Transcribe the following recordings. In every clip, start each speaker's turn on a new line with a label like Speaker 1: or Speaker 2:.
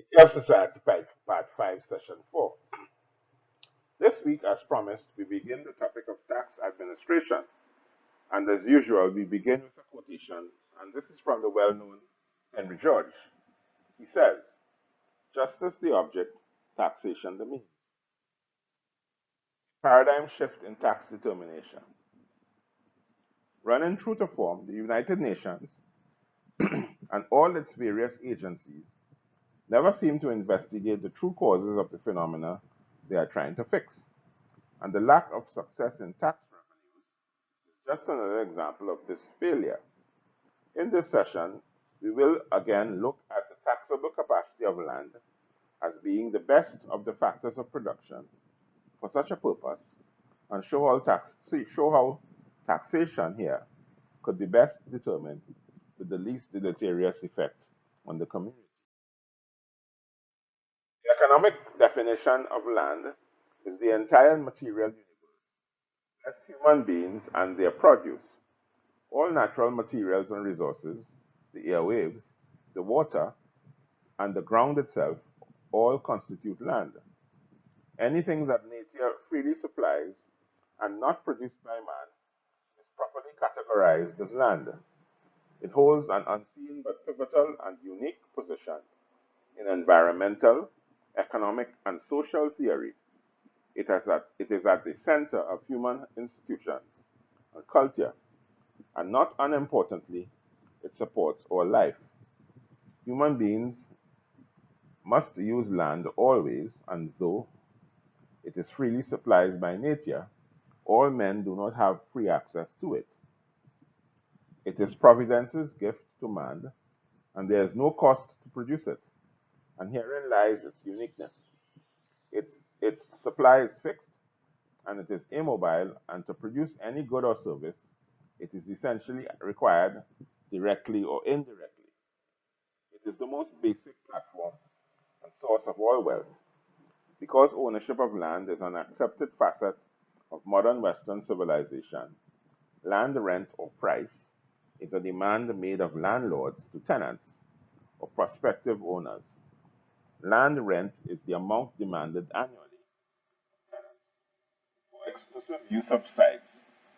Speaker 1: ETF Society Part 5, Session 4. This week, as promised, we begin the topic of tax administration. And as usual, we begin with a quotation, and this is from the well known Henry George. He says, "Justice the object, taxation the means." Paradigm shift in tax determination. Running true to form, the United Nations and all its various agencies never seem to investigate the true causes of the phenomena they are trying to fix. And the lack of success in tax revenues is just another example of this failure. In this session, we will again look at the taxable capacity of land as being the best of the factors of production for such a purpose and show how taxation here could be best determined with the least deleterious effect on the community. The economic definition of land is the entire material universe, less human beings and their produce, all natural materials and resources, the airwaves, the water, and the ground itself all constitute land. Anything that nature freely supplies and not produced by man is properly categorized as land. It holds an unseen but pivotal and unique position in environmental, economic, and social theory. It is at the center of human institutions and culture, and not unimportantly, it supports our life. Human beings must use land always, and though it is freely supplied by nature, all men do not have free access to it. It is Providence's gift to man, and there is no cost to produce it, and herein lies its uniqueness. Its supply is fixed, and it is immobile, and to produce any good or service, it is essentially required directly or indirectly. It is the most basic platform and source of all wealth. Because ownership of land is an accepted facet of modern Western civilization, land rent or price is a demand made of landlords to tenants or prospective owners. Land rent is the amount demanded annually from tenants for exclusive use of sites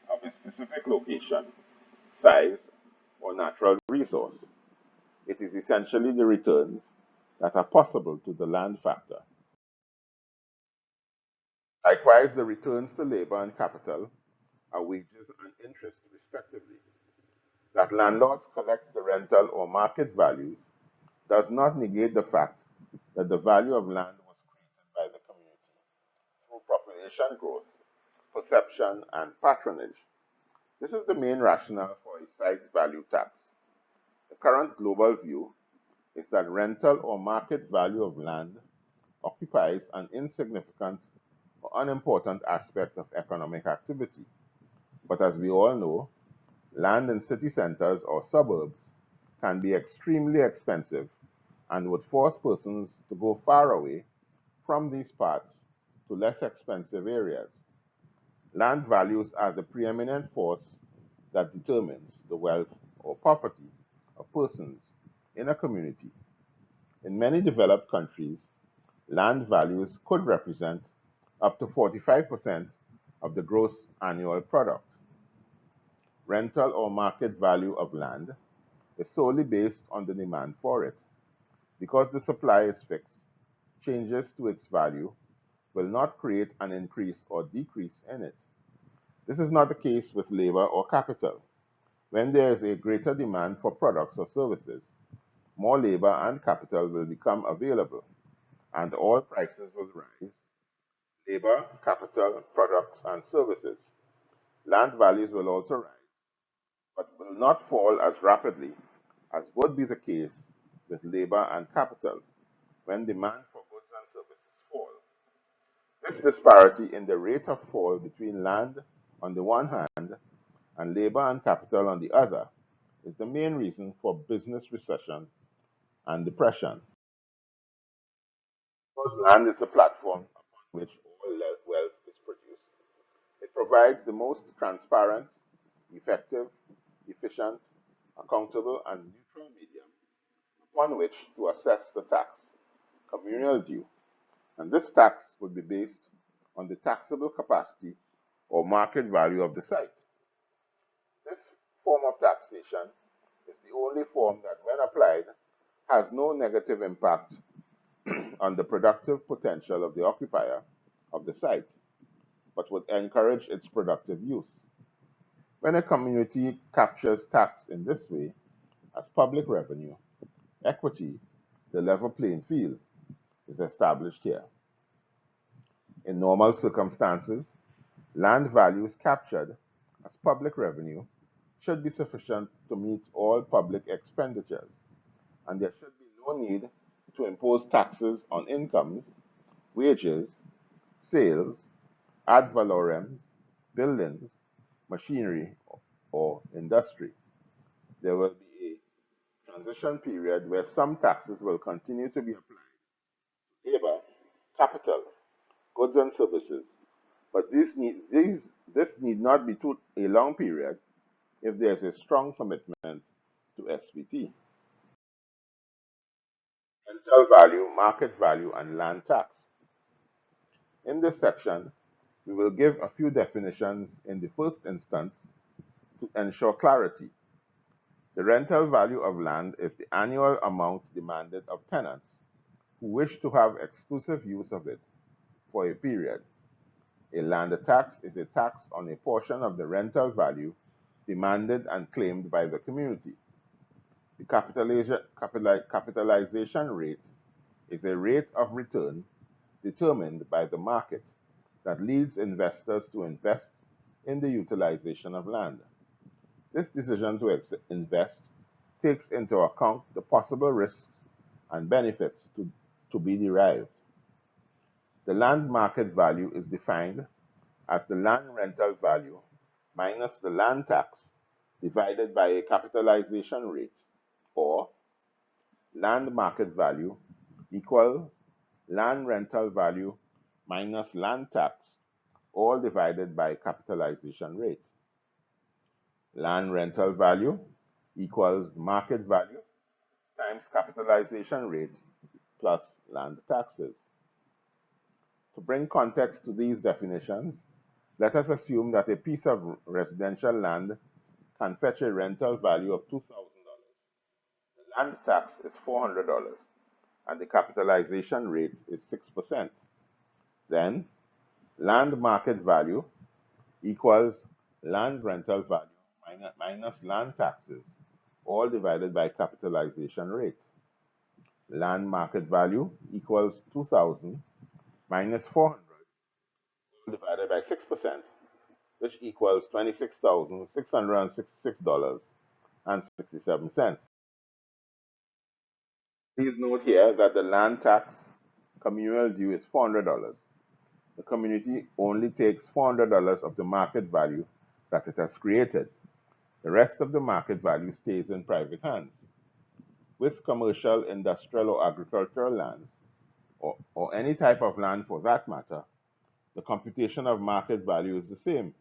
Speaker 1: of a specific location, size, or natural resource. It is essentially the returns that are possible to the land factor. Likewise, the returns to labor and capital are wages and interest, respectively. That landlords collect the rental or market values does not negate the fact that the value of land was created by the community through population growth, perception, and patronage. This is the main rationale for a site value tax. The current global view is that rental or market value of land occupies an insignificant or unimportant aspect of economic activity. But as we all know, land in city centers or suburbs can be extremely expensive and would force persons to go far away from these parts to less expensive areas. Land values are the preeminent force that determines the wealth or poverty of persons in a community. In many developed countries, land values could represent up to 45% of the gross annual product. Rental or market value of land is solely based on the demand for it. Because the supply is fixed, changes to its value will not create an increase or decrease in it. This is not the case with labor or capital. When there is a greater demand for products or services, more labor and capital will become available, and all prices will rise. Labor, capital, products, and services. Land values will also rise, but will not fall as rapidly as would be the case with labor and capital when demand for goods and services fall. This disparity in the rate of fall between land on the one hand and labor and capital on the other is the main reason for business recession and depression. Because land is the platform upon which all wealth is produced, it provides the most transparent, effective, efficient, accountable, and neutral medium upon which to assess the tax. communal due, and this tax would be based on the taxable capacity or market value of the site. This form of taxation is the only form that, when applied, has no negative impact on the productive potential of the occupier of the site, but would encourage its productive use. When a community captures tax in this way as public revenue, equity, the level playing field, is established here. In normal circumstances, land values captured as public revenue should be sufficient to meet all public expenditures, and there should be no need to impose taxes on incomes, wages, sales, ad valorems, buildings, machinery, or industry. There will be a transition period where some taxes will continue to be applied to labor, capital, goods and services, but this need not be too a long period if there is a strong commitment to SVT. Rental value, market value, and land tax. In this section, we will give a few definitions in the first instance to ensure clarity. The rental value of land is the annual amount demanded of tenants who wish to have exclusive use of it for a period. A land tax is a tax on a portion of the rental value demanded and claimed by the community. The capitalization rate is a rate of return determined by the market that leads investors to invest in the utilization of land. This decision to invest takes into account the possible risks and benefits to be derived. The land market value is defined as the land rental value minus the land tax divided by a capitalization rate, or land market value equals land rental value minus land tax, all divided by capitalization rate. Land rental value equals market value times capitalization rate plus land taxes. To bring context to these definitions, let us assume that a piece of residential land can fetch a rental value of $2,000. The land tax is $400, and the capitalization rate is 6%. Then, land market value equals land rental value minus land taxes, all divided by capitalization rate. Land market value equals 2,000 minus 400 divided by 6%, which equals $26,666.67. Please note here that the land tax communal due is $400. The community only takes $400 of the market value that it has created. The rest of the market value stays in private hands. With commercial, industrial, or agricultural lands, or any type of land for that matter, the computation of market value is the same.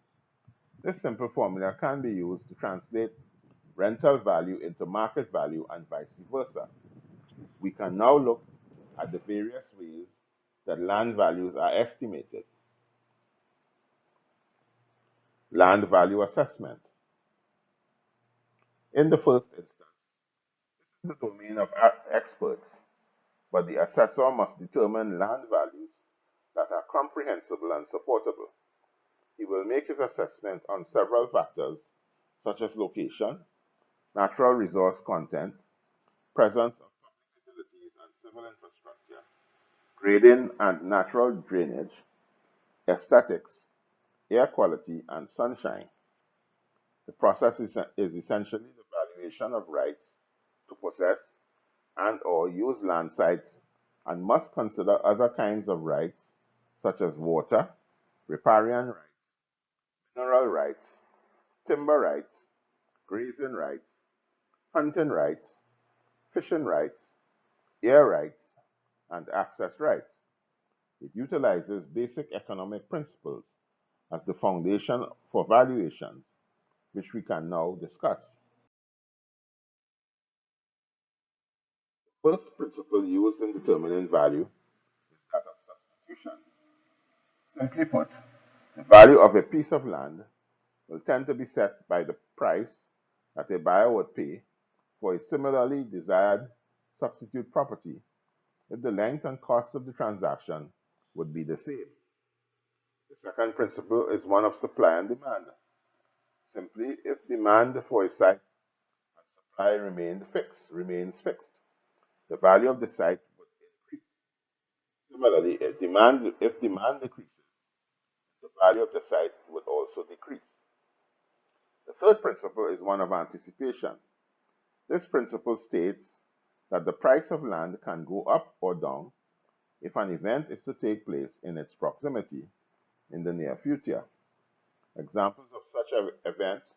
Speaker 1: This simple formula can be used to translate rental value into market value and vice versa. We can now look at the various ways that land values are estimated. Land value assessment. In the first instance, this is the domain of experts, but the assessor must determine land values that are comprehensible and supportable. He will make his assessment on several factors such as location, natural resource content, presence of public utilities and civil infrastructure, grading and natural drainage, aesthetics, air quality, and sunshine. The process is essentially the valuation of rights to possess and/or use land sites, and must consider other kinds of rights such as water, riparian rights, mineral rights, timber rights, grazing rights, hunting rights, fishing rights, air rights, and access rights. It utilizes basic economic principles as the foundation for valuations, which we can now discuss. First principle used in determining value is that of substitution. Simply put, the value of a piece of land will tend to be set by the price that a buyer would pay for a similarly desired substitute property if the length and cost of the transaction would be the same. The second principle is one of supply and demand. Simply, if demand for a site and supply remains fixed, the value of the site would increase. Similarly, if demand decreases, the value of the site would also decrease. The third principle is one of anticipation. This principle states that the price of land can go up or down if an event is to take place in its proximity in the near future. Examples of such events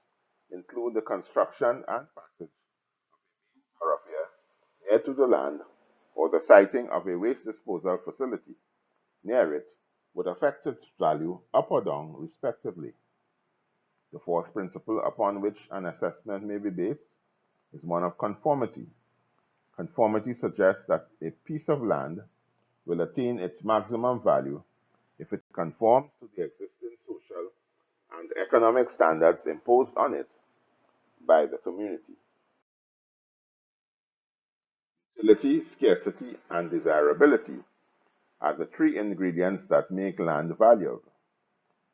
Speaker 1: include the construction and passage thoroughfare near to the land or the siting of a waste disposal facility near it would affect its value up or down respectively. The fourth principle upon which an assessment may be based is one of conformity. Conformity suggests that a piece of land will attain its maximum value if it conforms to the existing social and economic standards imposed on it by the community. Utility, scarcity, and desirability are the three ingredients that make land valuable.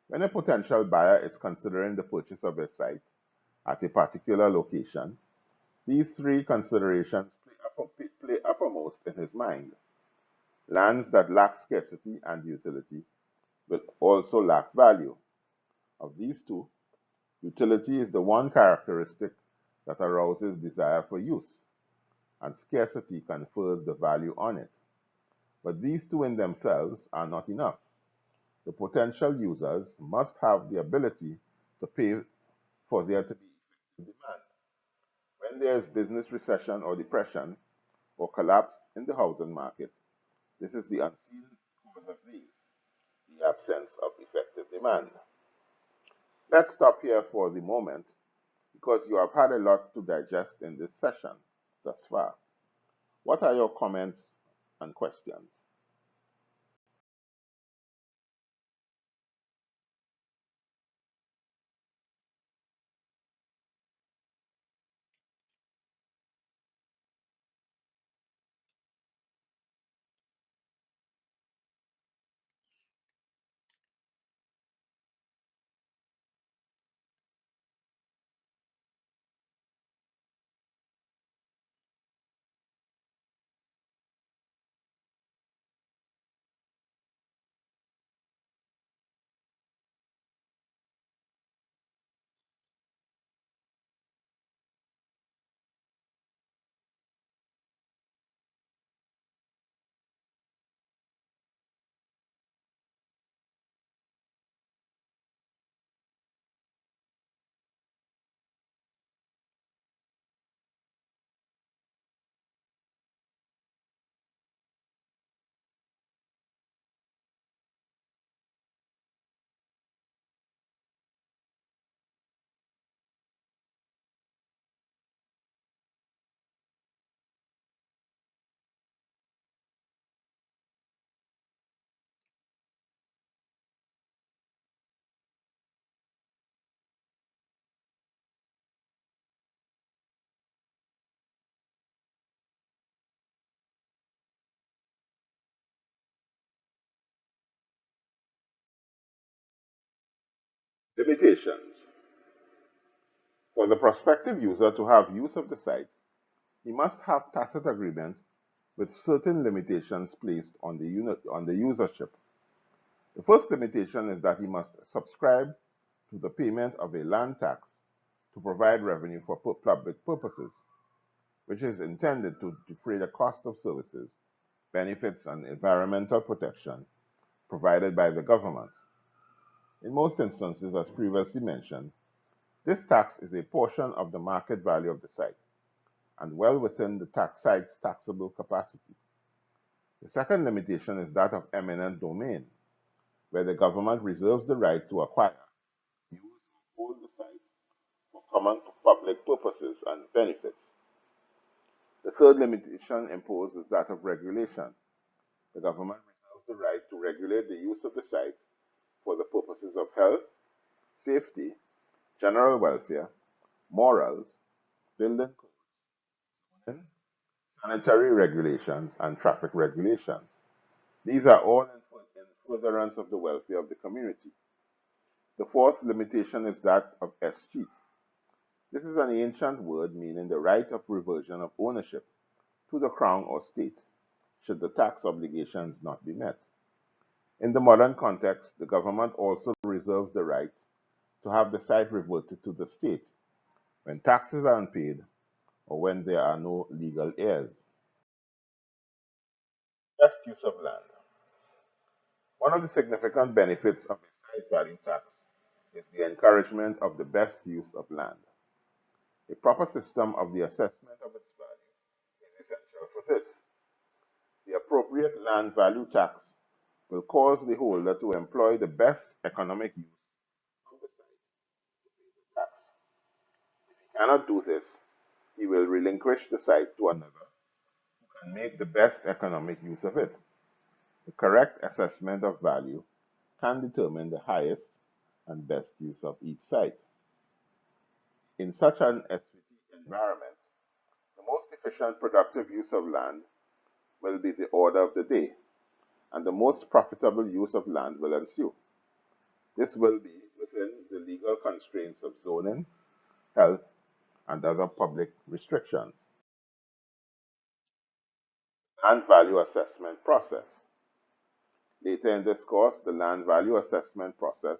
Speaker 1: When a potential buyer is considering the purchase of a site at a particular location, these three considerations play uppermost in his mind. Lands that lack scarcity and utility will also lack value. Of these two, utility is the one characteristic that arouses desire for use, and scarcity confers the value on it. But these two in themselves are not enough. The potential users must have the ability to pay for there to be effective demand. When there is business recession or depression or collapse in the housing market, this is the unseen cause of these, the absence of effective demand. Let's stop here for the moment because you have had a lot to digest in this session thus far. What are your comments and questions? Limitations. For the prospective user to have use of the site, he must have tacit agreement with certain limitations placed on the usership. The first limitation is that he must subscribe to the payment of a land tax to provide revenue for public purposes, which is intended to defray the cost of services, benefits, and environmental protection provided by the government. In most instances, as previously mentioned, this tax is a portion of the market value of the site and well within the site's taxable capacity. The second limitation is that of eminent domain, where the government reserves the right to acquire, use, or hold the site for common public purposes and benefits. The third limitation imposed is that of regulation. The government reserves the right to regulate the use of the site for the purposes of health, safety, general welfare, morals, building codes, sanitary regulations, and traffic regulations. These are all in furtherance of the welfare of the community. The fourth limitation is that of escheat. This is an ancient word meaning the right of reversion of ownership to the crown or state, should the tax obligations not be met. In the modern context, the government also reserves the right to have the site reverted to the state when taxes are unpaid or when there are no legal heirs. Best use of land. One of the significant benefits of a site value tax is the encouragement of the best use of land. A proper system of the assessment of its value is essential for this. The appropriate land value tax will cause the holder to employ the best economic use of the site tax. If he cannot do this, he will relinquish the site to another and make the best economic use of it. The correct assessment of value can determine the highest and best use of each site. In such an SVT environment, the most efficient productive use of land will be the order of the day, and the most profitable use of land will ensue. This will be within the legal constraints of zoning, health, and other public restrictions. Land value assessment process. Later in this course, the land value assessment process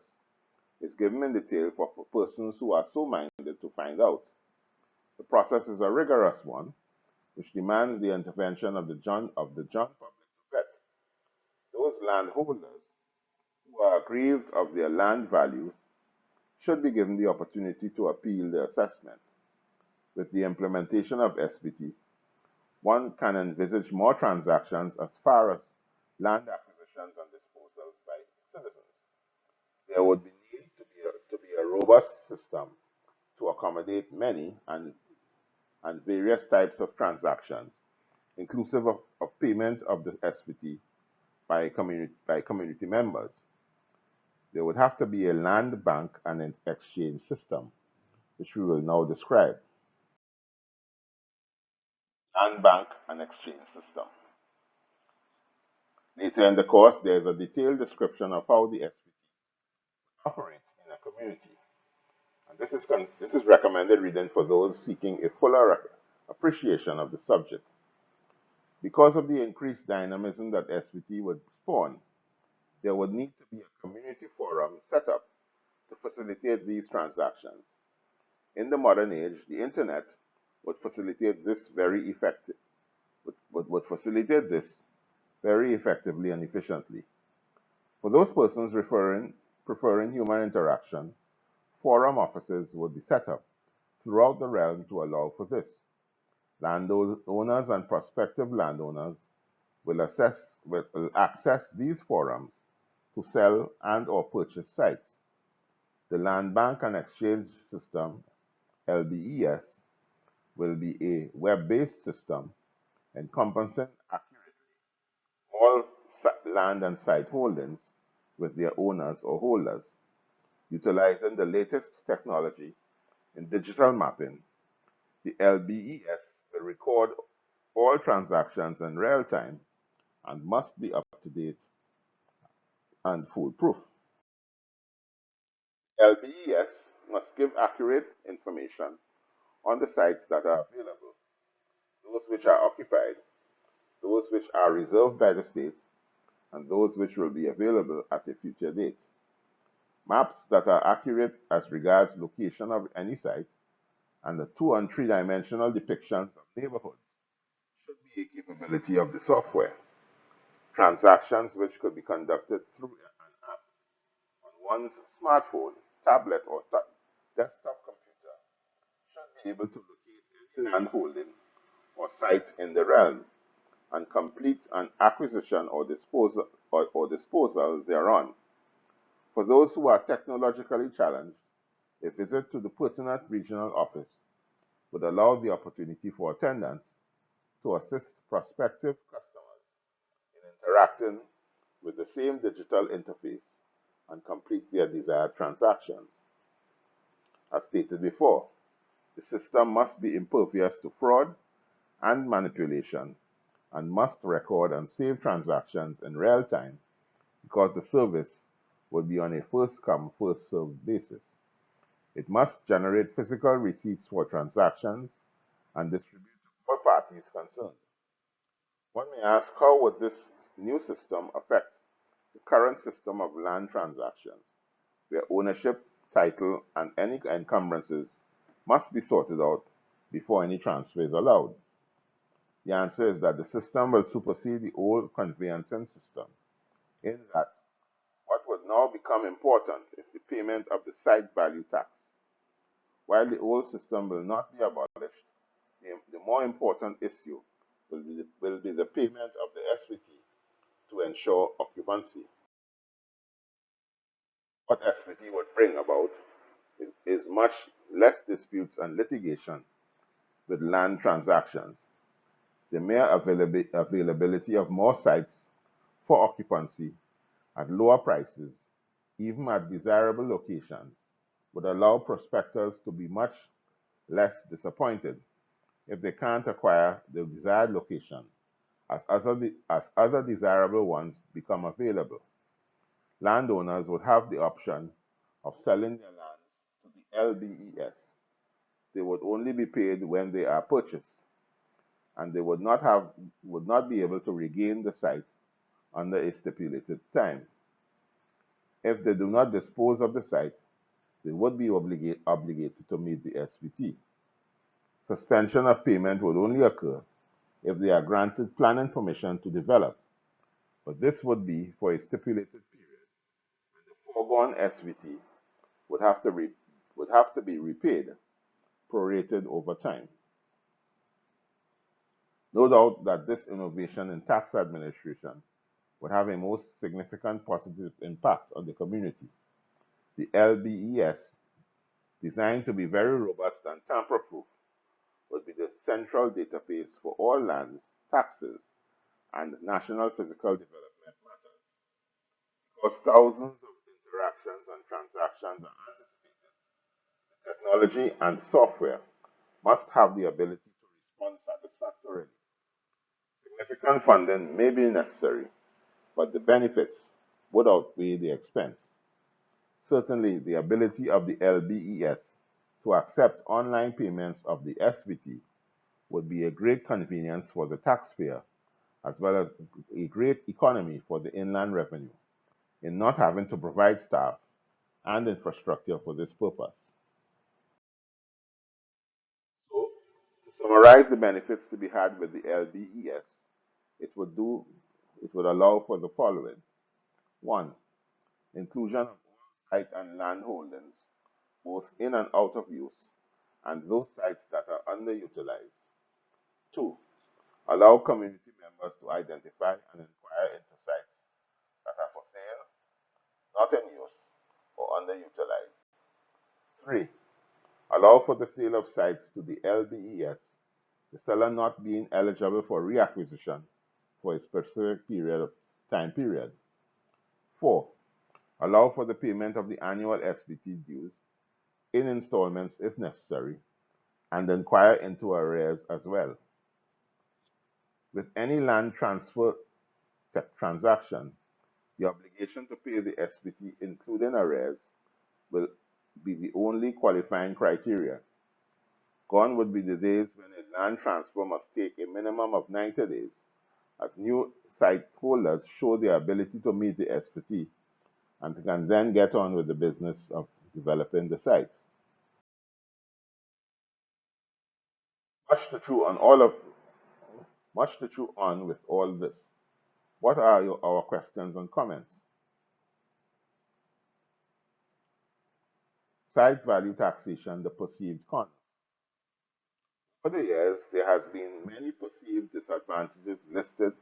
Speaker 1: is given in detail for persons who are so minded to find out. The process is a rigorous one, which demands the intervention of the John public to vet. Those landholders who are aggrieved of their land values should be given the opportunity to appeal the assessment. With the implementation of SBT, one can envisage more transactions as far as land acquisitions and disposals by citizens. There would be need to be a robust system to accommodate many and various types of transactions, inclusive of payment of the SBT by community members. There would have to be a land bank and an exchange system, which we will now describe. Land bank and exchange system. Later in the course, there is a detailed description of how the SBT operates in a community. And this is recommended reading for those seeking a fuller appreciation of the subject. Because of the increased dynamism that SBT would spawn, there would need to be a community forum set up to facilitate these transactions. In the modern age, the internet would facilitate this would facilitate this very effectively and efficiently. For those persons preferring human interaction, forum offices would be set up throughout the realm to allow for this. Landowners and prospective landowners will access these forums to sell and or purchase sites. The Land Bank and Exchange System, LBES, will be a web-based system encompassing accurately all land and site holdings with their owners or holders. Utilizing the latest technology in digital mapping, the LBES will record all transactions in real time and must be up to date and foolproof. LBES must give accurate information on the sites that are available, those which are occupied, those which are reserved by the state, and those which will be available at a future date. Maps that are accurate as regards location of any site and the 2 and 3 dimensional depictions of neighborhoods should be a capability of the software. Transactions which could be conducted through an app on one's smartphone, tablet, or desktop computer should be able to locate any land holding or site in the realm and complete an acquisition or disposal thereon. For those who are technologically challenged, a visit to the pertinent regional office would allow the opportunity for attendance to assist prospective customers in interacting with the same digital interface and complete their desired transactions. As stated before, the system must be impervious to fraud and manipulation and must record and save transactions in real time because the service will be on a first come, first served basis. It must generate physical receipts for transactions and distribute to all parties concerned. One may ask, how would this new system affect the current system of land transactions, where ownership, title, and any encumbrances must be sorted out before any transfer is allowed? The answer is that the system will supersede the old conveyancing system, in that what would now become important is the payment of the site value tax. While the old system will not be abolished, the more important issue will be the payment of the SVT to ensure occupancy. What SVT would bring about is much less disputes and litigation with land transactions. The mere availability of more sites for occupancy at lower prices, even at desirable locations, would allow prospectors to be much less disappointed if they can't acquire the desired location as other desirable ones become available. Landowners would have the option of selling their lands to the LBES. They would only be paid when they are purchased, and they would not be able to regain the site under a stipulated time. If they do not dispose of the site, they would be obligated to meet the SVT. Suspension of payment would only occur if they are granted planning permission to develop, but this would be for a stipulated period, and the foregone SVT would have to, would have to be repaid, prorated over time. No doubt that this innovation in tax administration would have a most significant positive impact on the community. The LBES, designed to be very robust and tamper-proof, would be the central database for all lands, taxes, and national physical development matters. Because thousands of interactions and transactions are anticipated, the technology and software must have the ability to respond satisfactorily. Significant funding may be necessary, but the benefits would outweigh the expense. Certainly, the ability of the LBES to accept online payments of the SVT would be a great convenience for the taxpayer, as well as a great economy for the inland revenue, in not having to provide staff and infrastructure for this purpose. So, to summarize the benefits to be had with the LBES, it would do it would allow for the following. One, inclusion of all site and land holdings, both in and out of use, and those sites that are underutilized. Two, allow community members to identify and inquire into sites that are for sale, not in use, or underutilized. Three, allow for the sale of sites to the LBES, the seller not being eligible for reacquisition for a specific time period. Four, allow for the payment of the annual SVT dues in installments if necessary, and inquire into arrears as well. With any land transfer transaction, the obligation to pay the SVT, including arrears, will be the only qualifying criteria. Gone would be the days when a land transfer must take a minimum of 90 days, as new site holders show their ability to meet the SVT and can then get on with the business of developing the sites. Much to chew on all of Much to chew on with all this. What are our questions and comments? Site value taxation, the perceived cons. Over the years, there has been many perceived disadvantages listed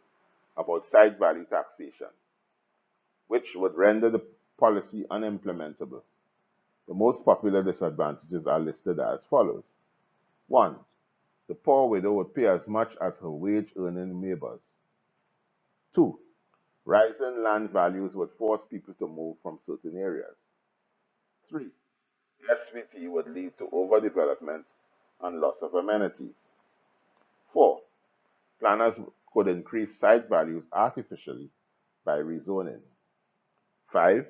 Speaker 1: about site value taxation, which would render the policy unimplementable. The most popular disadvantages are listed as follows. One, the poor widow would pay as much as her wage-earning neighbors. 2. Rising land values would force people to move from certain areas. 3. SVT would lead to overdevelopment and loss of amenities. 4. Planners could increase site values artificially by rezoning. 5.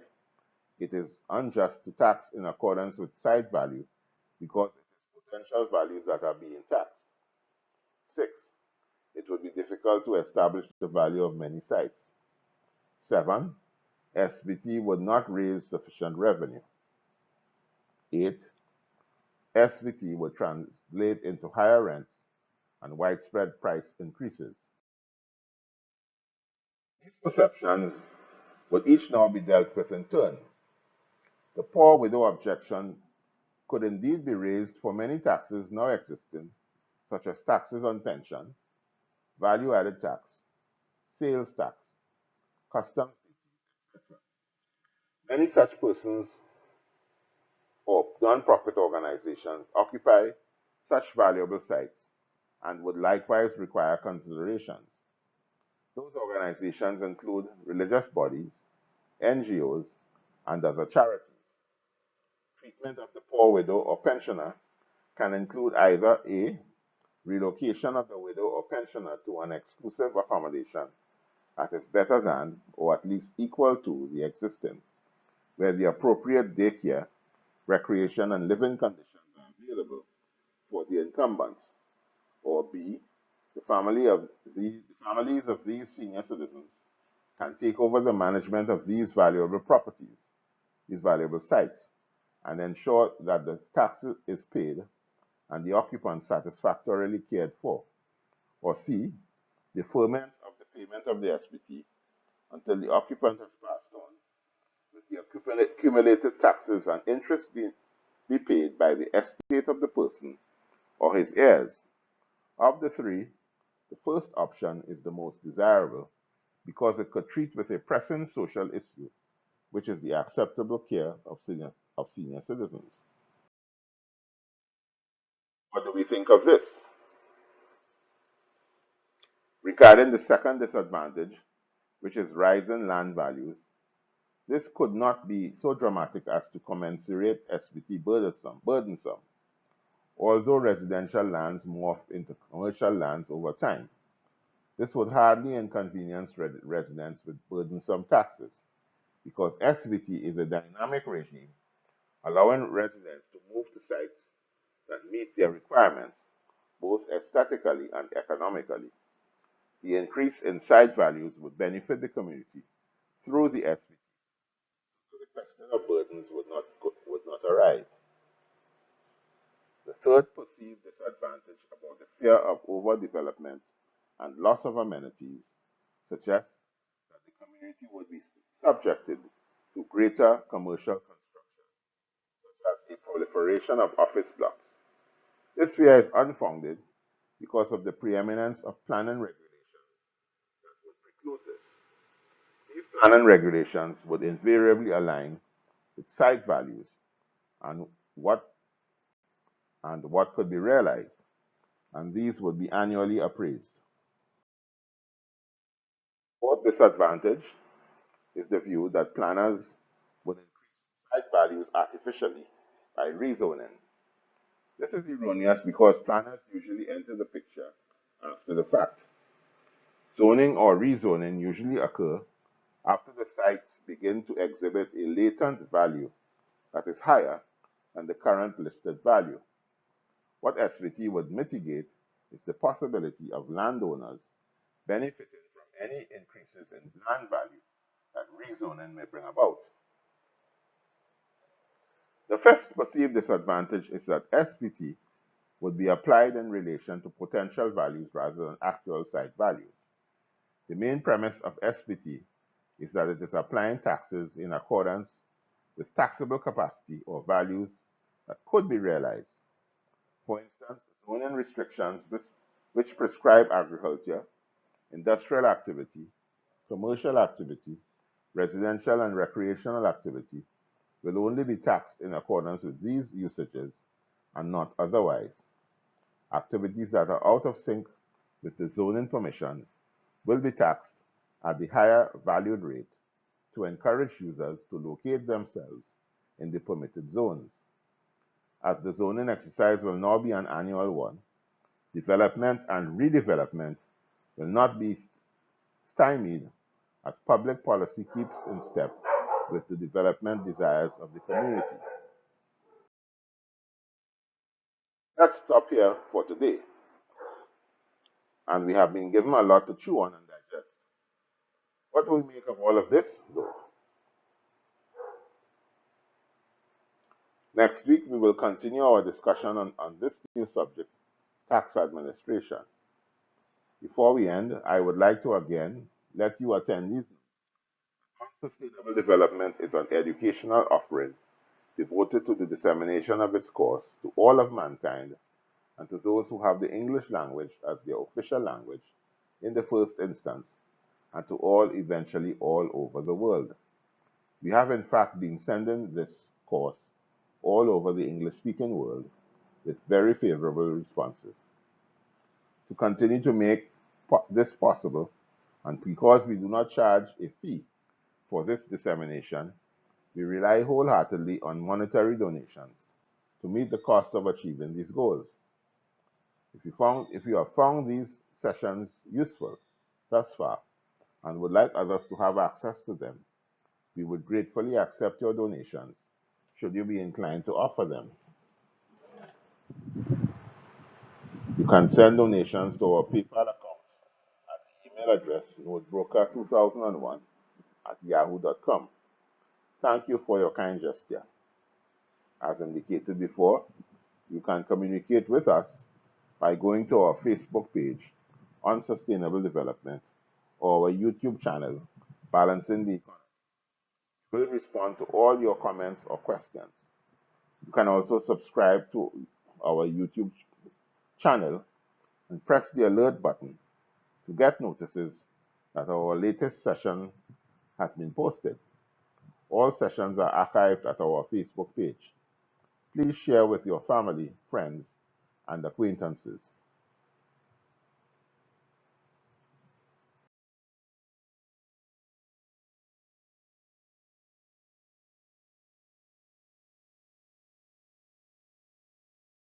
Speaker 1: It is unjust to tax in accordance with site value because it is potential values that are being taxed. 6. It would be difficult to establish the value of many sites. 7. SVT would not raise sufficient revenue. 8. SVT would translate into higher rents and widespread price increases. These perceptions would each now be dealt with in turn. The poor widow objection could indeed be raised for many taxes now existing, such as taxes on pension, value-added tax, sales tax, customs duties, etc. Many such persons or non-profit organizations occupy such valuable sites and would likewise require considerations. Those organizations include religious bodies, NGOs, and other charities. Treatment of the poor widow or pensioner can include either A. Relocation of the widow or pensioner to an exclusive accommodation that is better than or at least equal to the existing, where the appropriate daycare, recreation, and living conditions are available for the incumbents, or B. The families of these senior citizens can take over the management of these valuable properties, these valuable sites, and ensure that the tax is paid and the occupants satisfactorily cared for. Or C. Deferment of the payment of the SPT until the occupant has passed on, with the accumulated taxes and interest be paid by the estate of the person or his heirs. Of the three, the first option is the most desirable because it could treat with a pressing social issue, which is the acceptable care of senior citizens. What do we think of this? Regarding the second disadvantage, which is rising land values, this could not be so dramatic as to commensurate SVT burdensome, although residential lands morph into commercial lands over time. This would hardly inconvenience residents with burdensome taxes, because SVT is a dynamic regime allowing residents to move to sites that meet their requirements, both aesthetically and economically. The increase in site values would benefit the community through the SVT, so the question of burdens would not arise. The third perceived disadvantage about the fear of overdevelopment and loss of amenities suggests that the community would be subjected to greater commercial construction, such as a proliferation of office blocks. This fear is unfounded because of the preeminence of planning regulations that would preclude this. These planning regulations would invariably align with site values and what what could be realized, and these would be annually appraised. Fourth disadvantage is the view that planners would increase site values artificially by rezoning. This is erroneous because planners usually enter the picture after the fact. Zoning or rezoning usually occur after the sites begin to exhibit a latent value that is higher than the current listed value. What SVT would mitigate is the possibility of landowners benefiting from any increases in land value that rezoning may bring about. The fifth perceived disadvantage is that SVT would be applied in relation to potential values rather than actual site values. The main premise of SVT is that it is applying taxes in accordance with taxable capacity or values that could be realized. For instance, zoning restrictions which prescribe agriculture, industrial activity, commercial activity, residential and recreational activity will only be taxed in accordance with these usages and not otherwise. Activities that are out of sync with the zoning permissions will be taxed at the higher valued rate to encourage users to locate themselves in the permitted zones. As the zoning exercise will now be an annual one, development and redevelopment will not be stymied as public policy keeps in step with the development desires of the community. Let's stop here for today, and we have been given a lot to chew on and digest. What do we make of all of this, though? Next week, we will continue our discussion on this new subject, tax administration. Before we end, I would like to again let you attendees know sustainable development is an educational offering devoted to the dissemination of its course to all of mankind and to those who have the English language as their official language in the first instance, and to all eventually all over the world. We have in fact been sending this course all over the English-speaking world with very favorable responses. To continue to make this possible, and because we do not charge a fee for this dissemination, we rely wholeheartedly on monetary donations to meet the cost of achieving these goals. If you have found these sessions useful thus far and would like others to have access to them, we would gratefully accept your donations should you be inclined to offer them. You can send donations to our PayPal account at the email address notebroker2001@yahoo.com. Thank you for your kind gesture. As indicated before, you can communicate with us by going to our Facebook page on sustainable development or our YouTube channel, Balancing the Economy. We'll respond to all your comments or questions. You can also subscribe to our YouTube channel and press the alert button to get notices that our latest session has been posted. All sessions are archived at our Facebook page. Please share with your family, friends, and acquaintances.